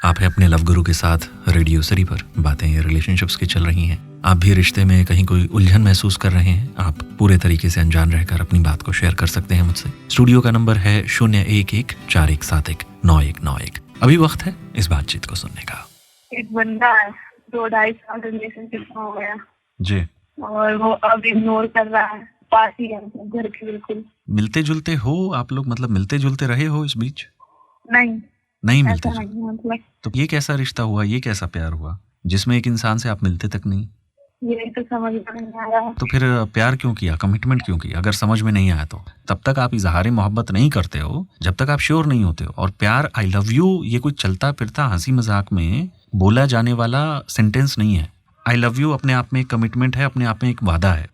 आप हैं अपने लव गुरु के साथ रेडियो सरी पर। बातें रिलेशनशिप्स की चल रही हैं। आप भी रिश्ते में कहीं कोई उलझन महसूस कर रहे हैं, आप पूरे तरीके से अनजान रहकर अपनी बात को शेयर कर सकते हैं मुझसे। स्टूडियो का नंबर है 01141719191। अभी वक्त है इस बातचीत को सुनने का। एक बंदा है, 2-2.5 साल रिलेशनशिप में हो गया जी। और वो अब इग्नोर कर रहा है। पास ही है घर के बिल्कुल। मिलते जुलते हो आप लोग, मतलब मिलते जुलते रहे हो इस बीच? नहीं मिलते ऐसा जुलते। नहीं है, मतलब तो ये कैसा रिश्ता हुआ, ये कैसा प्यार हुआ जिसमें एक इंसान से आप मिलते तक नहीं? ये तो समझ में नहीं आ रहा। तो फिर प्यार क्यों किया, कमिटमेंट क्यों की? अगर समझ में नहीं आया तो तब तक आप इजहार मोहब्बत नहीं करते हो जब तक आप श्योर नहीं होते हो। और प्यार, आई लव यू, ये कोई चलता फिरता हंसी मजाक में बोला जाने वाला सेंटेंस नहीं है। आई लव यू अपने आप में एक कमिटमेंट है, अपने आप में एक वादा है।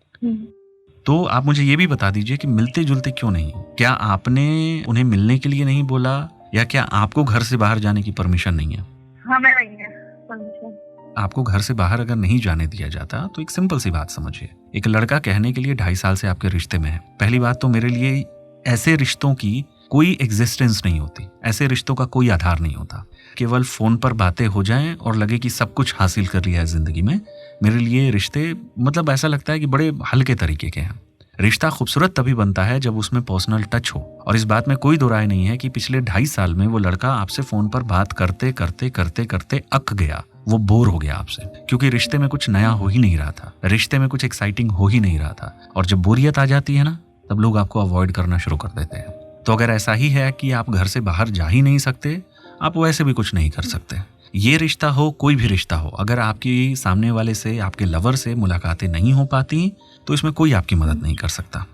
तो आप मुझे ये भी बता दीजिए कि मिलते जुलते क्यों नहीं? क्या आपने उन्हें मिलने के लिए नहीं बोला, या क्या आपको घर से बाहर जाने की परमिशन नहीं है? हमें नहीं है परमिशन। आपको घर से बाहर अगर नहीं जाने दिया जाता तो एक सिंपल सी बात समझिए। एक लड़का कहने के लिए 2.5 साल से आपके रिश्ते में है। पहली बात तो मेरे लिए ऐसे रिश्तों की कोई एग्जिस्टेंस नहीं होती, ऐसे रिश्तों का कोई आधार नहीं होता। केवल फोन पर बातें हो जाएं और लगे कि सब कुछ हासिल कर लिया है जिंदगी में। मेरे लिए रिश्ते मतलब ऐसा लगता है कि बड़े हल्के तरीके के हैं। रिश्ता खूबसूरत तभी बनता है जब उसमें पर्सनल टच हो। और इस बात में कोई दो राय नहीं है कि पिछले 2.5 साल में वो लड़का आपसे फोन पर बात करते करते करते करते अक गया, वो बोर हो गया आपसे, क्योंकि रिश्ते में कुछ नया हो ही नहीं रहा था, रिश्ते में कुछ एक्साइटिंग हो ही नहीं रहा था। और जब बोरियत आ जाती है ना, तब लोग आपको अवॉइड करना शुरू कर देते हैं। तो अगर ऐसा ही है कि आप घर से बाहर जा ही नहीं सकते, आप वैसे भी कुछ नहीं कर सकते। ये रिश्ता हो, कोई भी रिश्ता हो, अगर आपकी सामने वाले से, आपके लवर से मुलाकातें नहीं हो पाती तो इसमें कोई आपकी मदद नहीं कर सकता।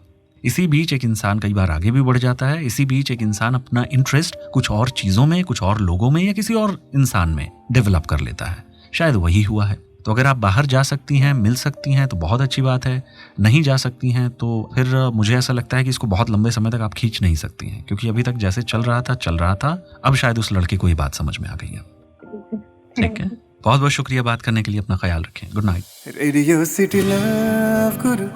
इसी बीच एक इंसान कई बार आगे भी बढ़ जाता है। इसी बीच एक इंसान अपना इंटरेस्ट कुछ और चीज़ों में, कुछ और लोगों में या किसी और इंसान में डेवलप कर लेता है। शायद वही हुआ है। तो अगर आप बाहर जा सकती हैं, मिल सकती हैं तो बहुत अच्छी बात है। नहीं जा सकती हैं तो फिर मुझे ऐसा लगता है कि इसको बहुत लंबे समय तक आप खींच नहीं सकती हैं, क्योंकि अभी तक जैसे चल रहा था, अब शायद उस लड़के को ये बात समझ में आ गई है। ठीक है, बहुत बहुत शुक्रिया बात करने के लिए। अपना ख्याल रखें। Good night. Radio city love गुरु।